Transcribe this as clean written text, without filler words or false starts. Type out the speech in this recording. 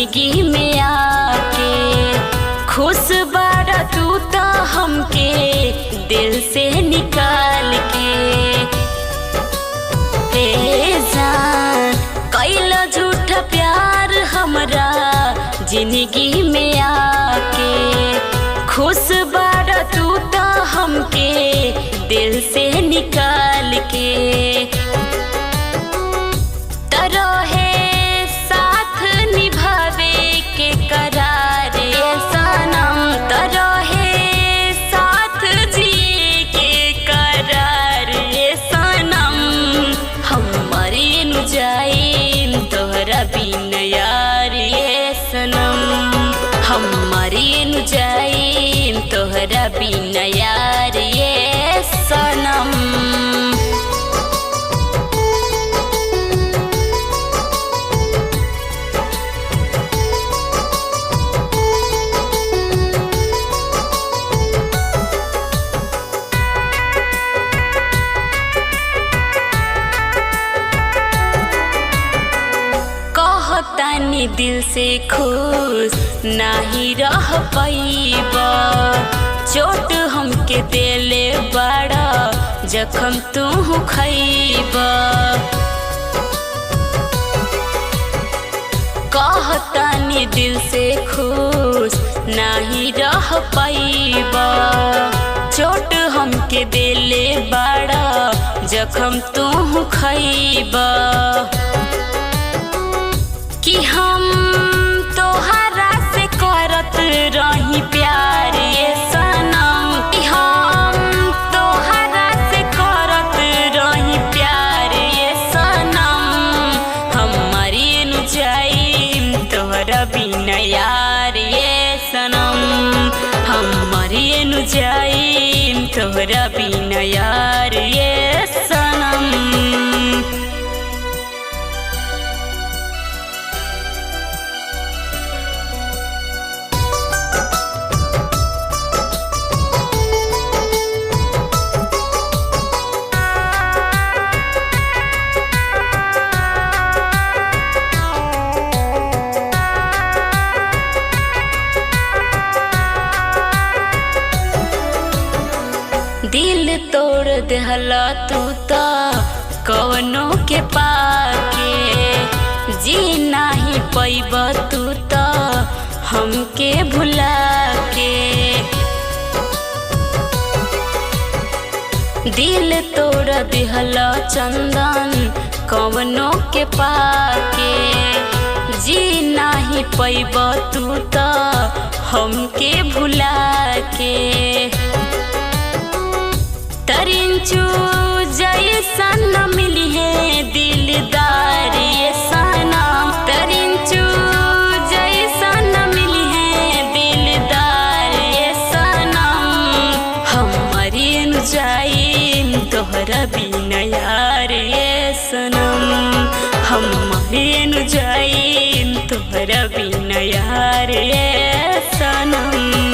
जिंदगी में आके खुश बारा तू तो हमके दिल से निकाल के। हे जान कैला झूठा प्यार हमरा जिंदगी में आके खुश बारा तू तो हमके दिल से निकाल के। तरहे साथ निभावे के करार सनम, तरहे साथ जिए के करार सनम। हम मरे न जाए तोहरा बिन यार ये सनम, हम मरे न जाए तोहरा बिन यार ये सनम। कहतानी दिल से खुश नाही रह पाइबा, चोट हमके देले बड़ा जखम तू खइबा। कहतानी दिल से खुश नाही रह पाइबा, चोट हमके देले बड़ा जखम तू खइबा। कि हम तोहरा से करत रही प्यार ये सनम, कि हम तोहरा से करत रही प्यार ये सनम। हम मरे न जाइम तोहरा बिन यार ये सनम, हम मरे न जाइम तोहरा बिन यार ये सनम। दिल तोड़ देहला तू तो कवनो के पाके, जी नाही पैब तू तो हमके भुला के। दिल तोड़ देहला चंदन कवनो के पाके, जी नाही पैब तू तो हमके भुला के। तरिंचू जैसन न मिली है दिलदार ये सनम, तरिंचू जैसन न मिली है दिलदार ये सनम। हम मरे न जाइम तोहरा बिन यार ये सनम, हम मरे न जाइम तोहरा बिन यार ये सनम।